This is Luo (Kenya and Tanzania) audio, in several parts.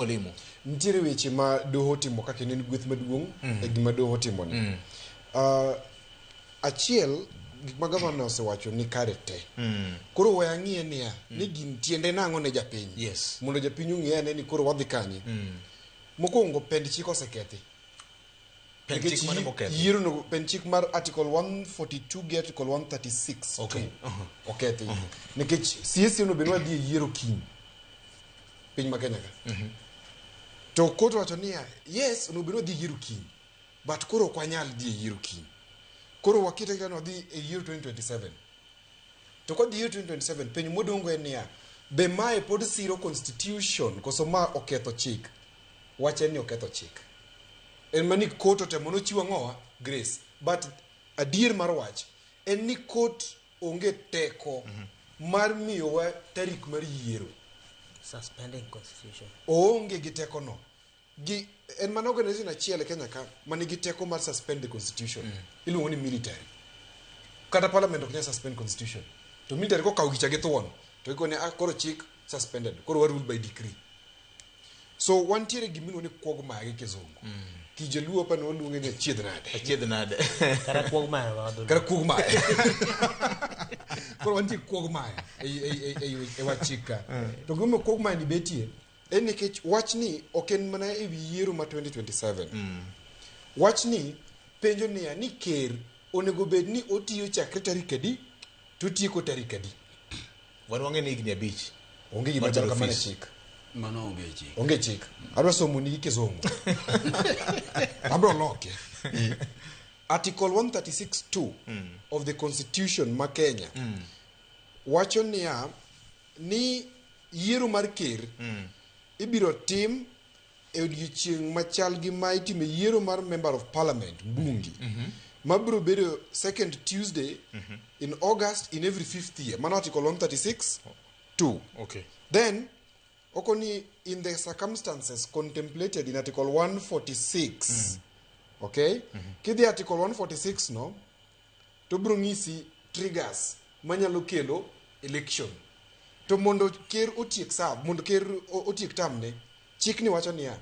olimo nitiere weche ma doho timo kaka en gweth maduong' e gima doho timo ni achiel gik ma gavana osewacho ni kare te koro we ang'iye niya ni gin tiende nang'o ne japiny yes mondo japiny ong'e ni koro wadhi kanye mokwongo pend chik osekethi yiero no pend chik mar article 142 gi article 136 okay okethi nikech siesi no benwa dhi yiero kiny piny ma Kenya ka to koto wacho niya yes no benwa dhi yiero kiny but koro ok wanyal dhi yiero kiny koro wakita kano dhi e yiero 2027 to kod yiero 2027 piny modongo en niya be mae pod siro constitution koso ma oketho chik wache ni oketho chik en mani koto temo no chiwo ng'owa grace but adier mar wach en ni kot onge teko mar miyowa tarik mar yiero suspending constitution onge gi teko no gi en mana organization achiel e Kenya ka manigi teko mar suspend the constitution iluongo ni military kata parliament ok nyal suspend constitution to military ko kawo gicha gi thuon to ikone koro chik suspended koro wa rule by decree so wantiere gimino ni kuogma gi kizungu kijeluo pa no luonge ni chiedh nade kara kuogma koro wantiere kuogma e wachika to gumo kuogma ni betie en nikech wachni ok en mana e yiero ma 2027 wachni penjo niya ni ker onego bed ni otiyo chakre tarik adi to tieko tarik adi wanwang'e ni higni 5 onge gima chal kamano chik mano onge chik adwa somo ni kizungu abro loke article 136(2) of the constitution ma Kenya wacho niya ni yiero mar ker ibiro tim e odiechieng' machal gi ma itime yiero mar member of parliament bunge mabiro bedo second Tuesday in August in every 5th year mano article 136(2) okay then okoni in the circumstances contemplated in article 146 okay kidhi article 146 no to biro ng'isi triggers manyalo kelo election to mondo ker otiek serve mondo ker otiek term ne chik ni wacho niya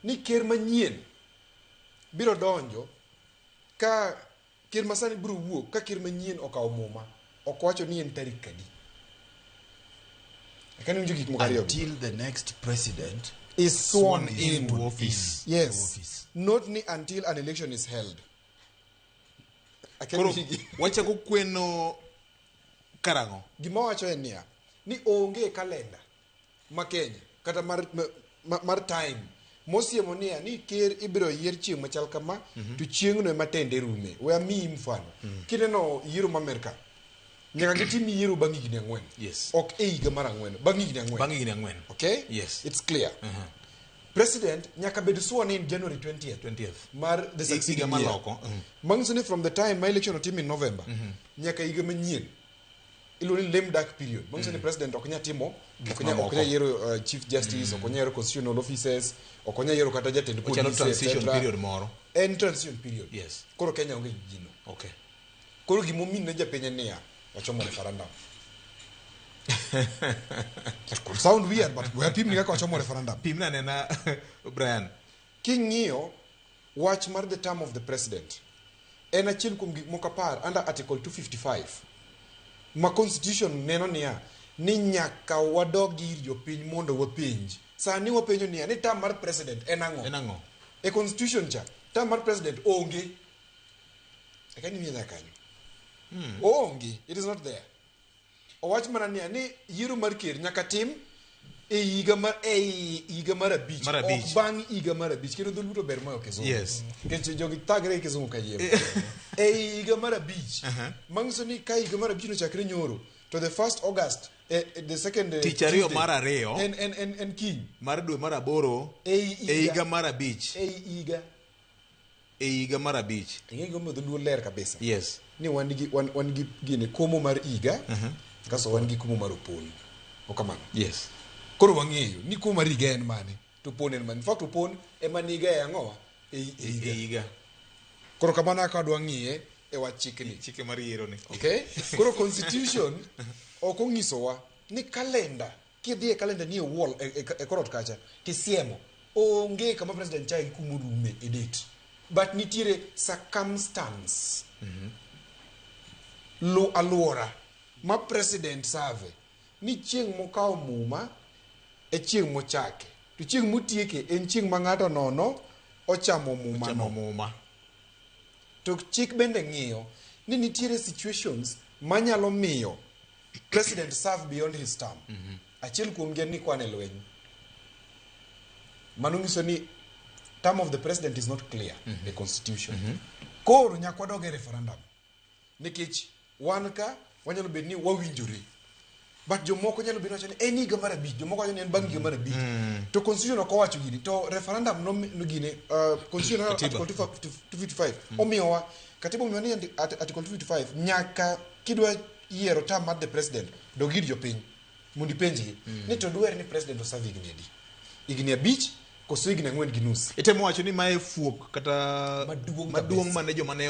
ni ker manyien biro donjo ka ker masani biro wuok ka ker manyien okawo muma ok wacho ni en tarik kadi until the next president is sworn into office yes not ni until an election is held koro wachako kweno karango gima wacho en niya ni onge kalenda ma Kenya kata mar time mosiemo niya ni ker ibiro yier chieng' machal kama to chieng'no ema tende rume we amiyi mfano kineno yiero ma Amerika nyaka gitim yiero bang' higni 4 yes ok e higa mar 4 bang' higni 4 okay yes it's clear president nyaka bed sworn in January 20th mar the succeeding year mang'isoni from the time my election otim in November nyaka higa manyien ilo ni lame duck period mang'isoni president ok nya timo ok nya yiero chief justice ok nya yiero constitutional officers ok nya yiero kata jatend police transition period moro en transition period yes koro Kenya onge gino okay koro gimomin ne japiny niya wachomo referendum it could sound weird but we are pimni kaka wachomo referendum pimna nena Brian king'iyo wach mar the term of the president en achiel kuom gik moko apar under article 255 ma constitution neno niya ni nyaka wadog ir jopiny mondo wapenj sani wapenjo niya ni term mar president en ang'o e constitution cha term mar president onge akani miya kanyo onge it is not there owach mana niya ni yiero mar ker nyaka tim e higa mar 5 ok bang' higa mar 5 kendo dholuto ber moyo kizungu yes nikech jogi thagre kizungu kayiem e higa mar 5 mang'so ni ka higa mar 5 nochakre nyoro to the 1st August the second tich ariyo mar ariyo en kiny mar dwe mar 8 e higa mar 5 e higa mar 5 ing'e mo dholuo ler kabisa yes ni wan gi gine komo mar higa kaso wan gi komo mar opon okamano yes koro wang'eyo ni komo mar higa en mane to opon en mane in fact opon ema ni higa e ang'owa e higa koro kamano aka dwa ng'iye e wach chike mar yiero ni okay koro constitution ok ong'isowa ni kalenda kidhi e kalenda ni e wall e korot kacha tisiemo onge kama president chai kumurume e date but nitiere circumstance lo alwora ma president save ni chieng' mokawo muma e chieng' mochake to chieng' motieke en chieng' ma ng'ato nono ochamo muma to chik bende ng'iyo ni nitiere situations manyalo miyo president serve beyond his term achiel kuom gi ni kwane lweny mano nyiso ni term of the president is not clear the constitution koro nyaka dog e referendum nikech wan ka wanyalo bet ni wawinjore but jomoko nyalo bet wacho ni en higa mar 5 jomoko wacho ni en bang' higa mar 5 to constitution ok owacho gini to referendum no gine constitution article 255 omiyowa katiba omiyowa ni article 255 nyaka kidwa yiero term mar the president dog ir jopiny mondo ipenjgi ni to dware ni president oserve higni 5 koso higni 4 gi nus. Itemo wacho ni mae fuok kata maduong' mane joma ne